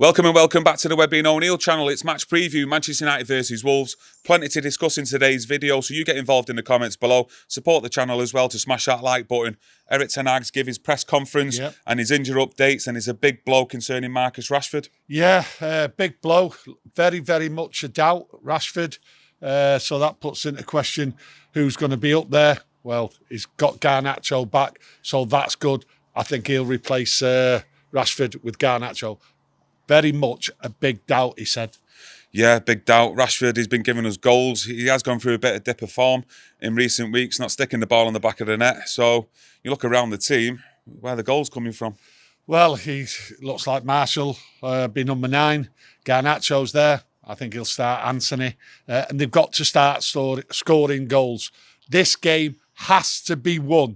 Welcome and welcome back to the Webby O'Neill channel. It's match preview, Manchester United versus Wolves. Plenty to discuss in today's video, so you get involved in the comments below. Support the channel as well to smash that like button. Erik Ten Hag's give his press conference and his injury updates, and it's a big blow concerning Marcus Rashford. Yeah, big blow. Very, very much a doubt, Rashford. So that puts into question who's going to be up there. Well, he's got Garnacho back, so that's good. I think he'll replace Rashford with Garnacho. Very much a big doubt, he said. Yeah, big doubt. Rashford, he's been giving us goals. He has gone through a bit of dip of form in recent weeks, not sticking the ball on the back of the net. So you look around the team, where are the goals coming from? Well, he looks like Marshall, be number 9. Garnacho's there. I think he'll start Anthony. And they've got to start scoring goals. This game has to be won.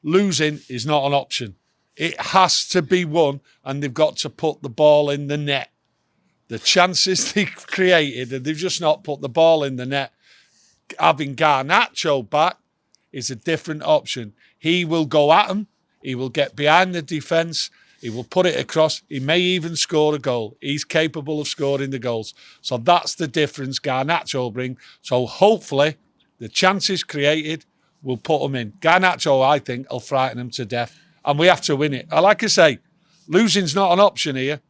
Losing is not an option. It has to be won, and they've got to put the ball in the net. The chances they've created, and they've just not put the ball in the net. Having Garnacho back is a different option. He will go at them. He will get behind the defence. He will put it across. He may even score a goal. He's capable of scoring the goals. So that's the difference Garnacho will bring. So hopefully the chances created will put them in. Garnacho, I think, will frighten them to death. And we have to win it. Like I say, losing's not an option here.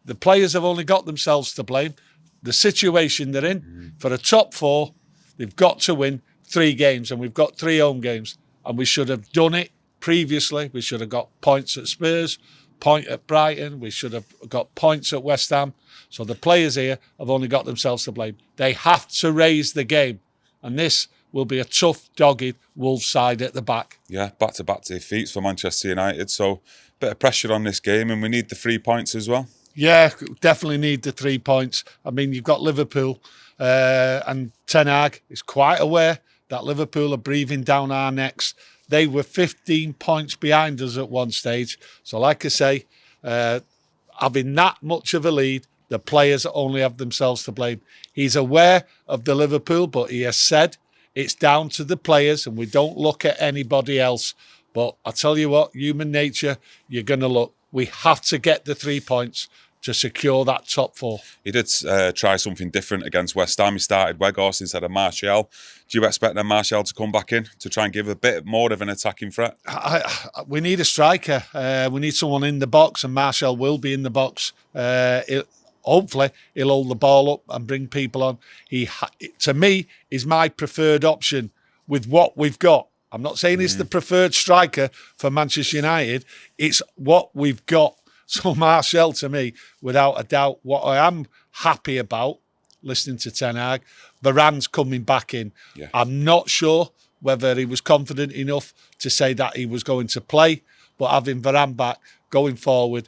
The players have only got themselves to blame. The situation they're in, for a top 4, they've got to win 3 games, and we've got 3 home games. And we should have done it previously. We should have got points at Spurs, point at Brighton. We should have got points at West Ham. So the players here have only got themselves to blame. They have to raise the game. And this will be a tough, dogged Wolves side at the back. Yeah, back-to-back defeats for Manchester United. So a bit of pressure on this game, and we need the 3 points as well. Yeah, definitely need the 3 points. I mean, you've got Liverpool, and Ten Hag is quite aware that Liverpool are breathing down our necks. They were 15 points behind us at one stage. So like I say, having that much of a lead, the players only have themselves to blame. He's aware of the Liverpool, but he has said it's down to the players, and we don't look at anybody else. But I tell you what, human nature, you're going to look. We have to get the 3 points to secure that top 4. He did try something different against West Ham. He started Weghorst instead of Martial. Do you expect then Martial to come back in to try and give a bit more of an attacking threat? We need a striker. We need someone in the box, and Martial will be in the box. Hopefully, he'll hold the ball up and bring people on. To me, is my preferred option with what we've got. I'm not saying it's the preferred striker for Manchester United. It's what we've got. So Martial, to me, without a doubt, what I am happy about, listening to Ten Hag, Varane's coming back in. Yeah. I'm not sure whether he was confident enough to say that he was going to play, but having Varane back going forward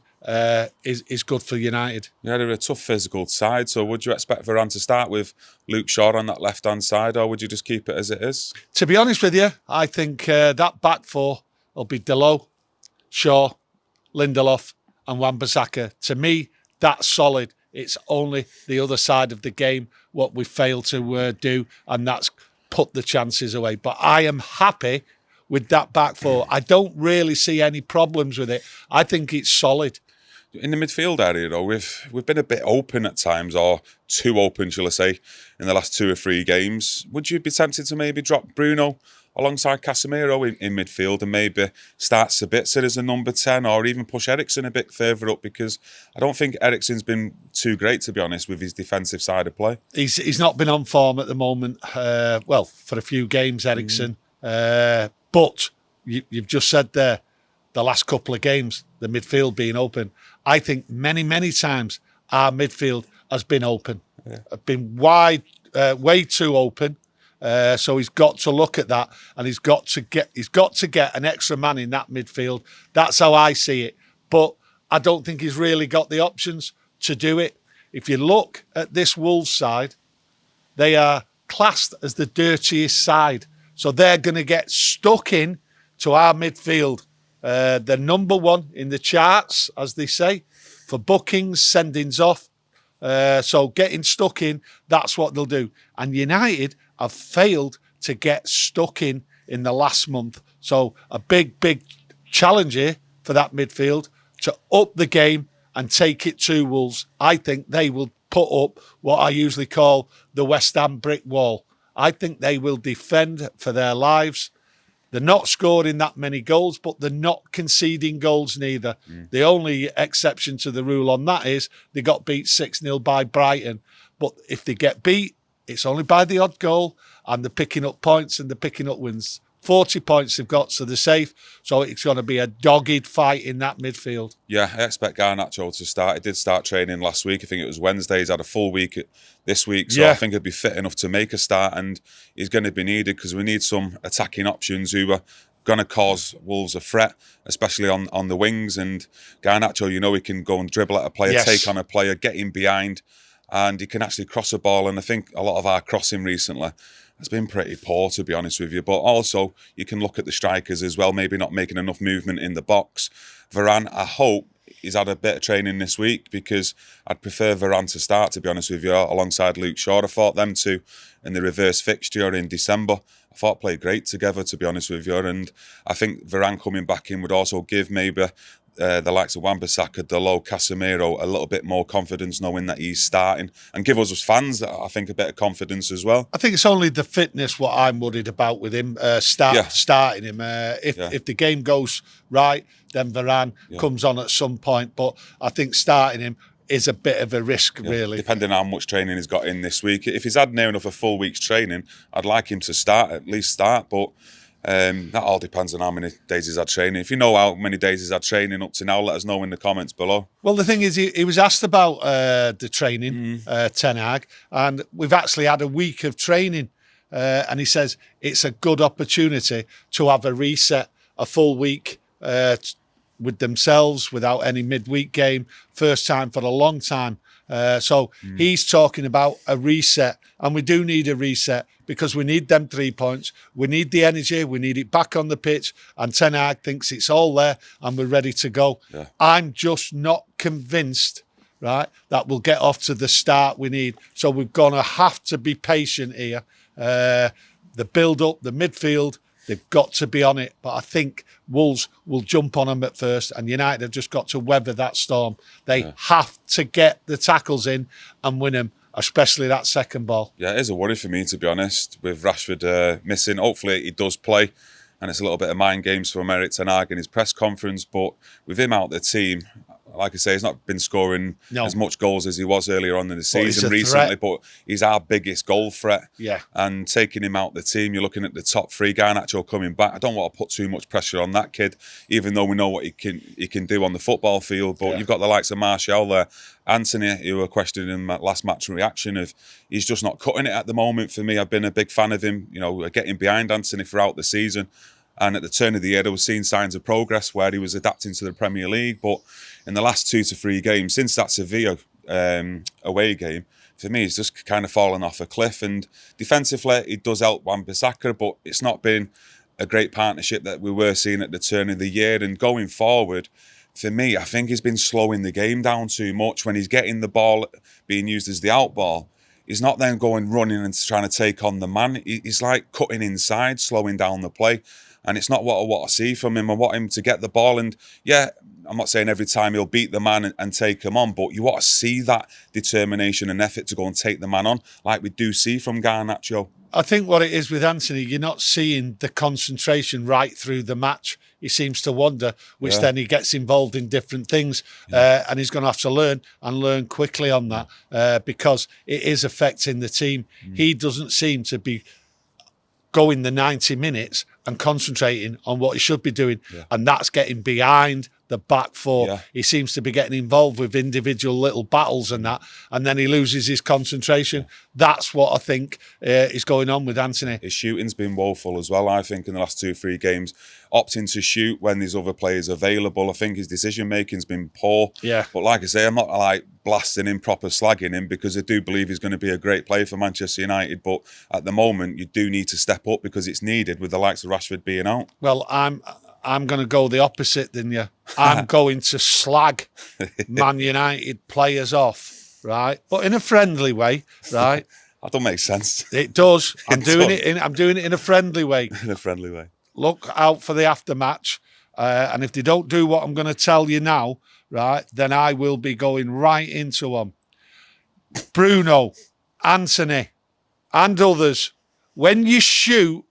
is good for United. Yeah, they're a tough physical side, so would you expect Varane to start with Luke Shaw on that left-hand side, or would you just keep it as it is? To be honest with you, I think that back 4 will be Delo, Shaw, Lindelof and Wan-Bissaka. To me, that's solid. It's only the other side of the game, what we failed to do, and that's put the chances away. But I am happy with that back 4. I don't really see any problems with it. I think it's solid. In the midfield area, though, we've been a bit open at times, or too open, shall I say, in the last 2 or 3 games. Would you be tempted to maybe drop Bruno alongside Casemiro in midfield and maybe start Sabitzer as a number 10, or even push Eriksen a bit further up? Because I don't think Eriksen's been too great, to be honest, with his defensive side of play. He's not been on form at the moment. Well, for a few games, Eriksen. But you've just said there, the last couple of games, the midfield being open. I think many, many times our midfield has been open, been wide, way too open. So he's got to look at that, and he's got to get an extra man in that midfield. That's how I see it. But I don't think he's really got the options to do it. If you look at this Wolves side, they are classed as the dirtiest side. So they're going to get stuck in to our midfield. They're number 1 in the charts, as they say, for bookings, sendings off. So getting stuck in, that's what they'll do. And United have failed to get stuck in the last month. So a big, big challenge here for that midfield to up the game and take it to Wolves, I think they will put up what I usually call the West Ham brick wall. I think they will defend for their lives. They're not scoring that many goals, but they're not conceding goals neither. The only exception to the rule on that is they got beat 6-0 by Brighton. But if they get beat, it's only by the odd goal, and they're picking up points and they're picking up wins. 40 points they've got, so they're safe. So it's going to be a dogged fight in that midfield. Yeah, I expect Garnacho to start. He did start training last week. I think it was Wednesday. He's had a full week this week. So I think he'll be fit enough to make a start, and he's going to be needed because we need some attacking options who are going to cause Wolves a threat, especially on the wings. And Garnacho, he can go and dribble at a player, take on a player, get in behind, and he can actually cross a ball. And I think a lot of our crossing recently has been pretty poor, to be honest with you. But also, you can look at the strikers as well, maybe not making enough movement in the box. Varane, I hope he's had a bit of training this week, because I'd prefer Varane to start, to be honest with you, alongside Luke Shaw. I thought them two in the reverse fixture in December, I thought played great together, to be honest with you. And I think Varane coming back in would also give maybe the likes of Wan-Bissaka, Dalot, Casemiro a little bit more confidence, knowing that he's starting, and give us as fans, I think, a bit of confidence as well. I think it's only the fitness what I'm worried about with him, starting him. If the game goes right, then Varane comes on at some point. But I think starting him is a bit of a risk, really. Depending on how much training he's got in this week. If he's had near enough a full week's training, I'd like him to at least start. But that all depends on how many days he's had training. If you know how many days he's had training up to now, let us know in the comments below. Well, the thing is, he was asked about the training, Ten Hag, and we've actually had a week of training. And he says it's a good opportunity to have a reset, a full week with themselves without any midweek game. First time for a long time. So he's talking about a reset, and we do need a reset because we need them 3 points. We need the energy. We need it back on the pitch, and Ten Hag thinks it's all there and we're ready to go. Yeah. I'm just not convinced, right, that we'll get off to the start we need. So we're going to have to be patient here. The build-up, the midfield, they've got to be on it. But I think Wolves will jump on them at first, and United have just got to weather that storm. They have to get the tackles in and win them, especially that second ball. Yeah, it is a worry for me, to be honest, with Rashford missing. Hopefully he does play, and it's a little bit of mind games from Erik Ten Hag in his press conference. But with him out the team, like I say, he's not been scoring as much goals as he was earlier on in the season recently, but he's our biggest goal threat. Yeah. And taking him out the team, you're looking at the top three. Garnacho coming back. I don't want to put too much pressure on that kid, even though we know what he can do on the football field. But you've got the likes of Martial there. Anthony, who were questioning him at last match reaction of he's just not cutting it at the moment for me. I've been a big fan of him, getting behind Anthony throughout the season. And at the turn of the year, I was seeing signs of progress where he was adapting to the Premier League. But in the last 2 to 3 games, since that Sevilla away game, for me, he's just kind of fallen off a cliff. And defensively, he does help Wan-Bissaka, but it's not been a great partnership that we were seeing at the turn of the year. And going forward, for me, I think he's been slowing the game down too much. When he's getting the ball being used as the out ball, he's not then going running and trying to take on the man. He's like cutting inside, slowing down the play. And it's not what I want to see from him. I want him to get the ball. And yeah, I'm not saying every time he'll beat the man and take him on, but you want to see that determination and effort to go and take the man on, like we do see from Garnacho. I think what it is with Anthony, you're not seeing the concentration right through the match. He seems to wander, which then he gets involved in different things. And he's going to have to learn quickly on that because it is affecting the team. He doesn't seem to be going the 90 minutes and concentrating on what he should be doing. And that's getting behind the back four. He seems to be getting involved with individual little battles and that, and then he loses his concentration. That's what I think is going on with Anthony. His shooting's been woeful as well, I think, in the last 2 or 3 games. Opting to shoot when there's other players available. I think his decision-making's been poor. But like I say, I'm not like blasting him, proper slagging him, because I do believe he's going to be a great player for Manchester United. But at the moment, you do need to step up because it's needed with the likes of Rashford being out. Well, I'm going to go the opposite than you. I'm going to slag Man United players off, right? But in a friendly way, right? That don't make sense. It does. I'm doing it in a friendly way. In a friendly way. Look out for the aftermatch. And if they don't do what I'm going to tell you now, right, then I will be going right into them. Bruno, Anthony, and others, when you shoot,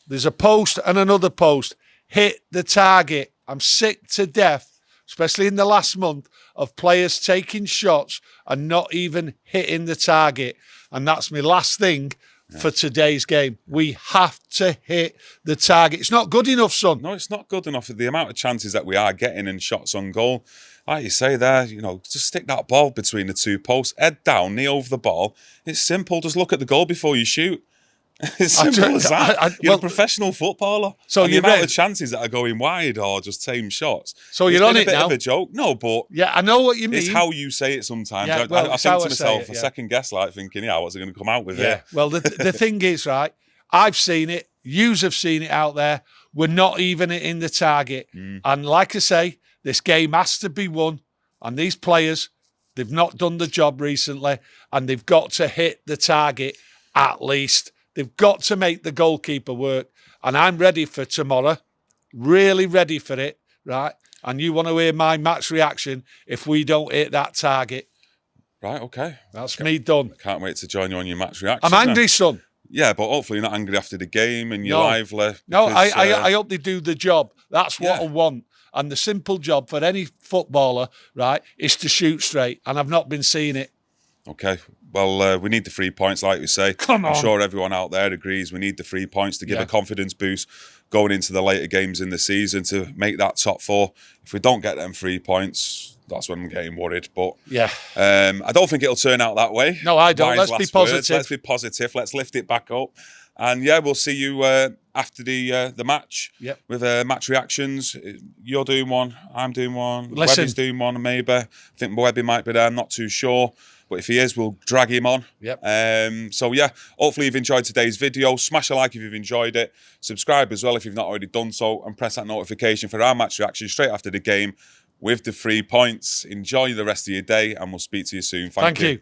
there's a post and another post. Hit the target. I'm sick to death, especially in the last month, of players taking shots and not even hitting the target. And that's my last thing for today's game. We have to hit the target. It's not good enough, son. No, it's not good enough. The amount of chances that we are getting and shots on goal, like you say there, just stick that ball between the two posts, head down, knee over the ball. It's simple. Just look at the goal before you shoot. It's simple as that. You're a professional footballer. So the amount of chances that are going wide or just tame shots. So you're on it now. It's a bit of a joke. No, but yeah, I know what you mean. It's how you say it sometimes. Yeah, I think to myself, a second guess, like thinking, what's it going to come out with here? Well, the thing is, right, I've seen it. Yous have seen it out there. We're not even in the target. And like I say, this game has to be won. And these players, they've not done the job recently. And they've got to hit the target at least. They've got to make the goalkeeper work. And I'm ready for tomorrow. Really ready for it, right? And you want to hear my match reaction if we don't hit that target. Right, okay. That's me done. Can't wait to join you on your match reaction. I'm angry, son. Yeah, but hopefully you're not angry after the game and you're lively. No, I hope they do the job. That's what I want. And the simple job for any footballer, right, is to shoot straight. And I've not been seeing it. Okay. Well, we need the 3 points, like we say. Come on. I'm sure everyone out there agrees we need the 3 points to give a confidence boost going into the later games in the season to make that top 4. If we don't get them 3 points, that's when I'm getting worried. But I don't think it'll turn out that way. No, I don't. Let's be positive. Let's be positive. Let's lift it back up. And we'll see you after the match with match reactions. You're doing one, I'm doing one, Webby's doing one, maybe. I think Webby might be there, I'm not too sure. But if he is, we'll drag him on. Hopefully you've enjoyed today's video. Smash a like if you've enjoyed it. Subscribe as well if you've not already done so. And press that notification for our match reaction straight after the game with the 3 points. Enjoy the rest of your day and we'll speak to you soon. Thank you.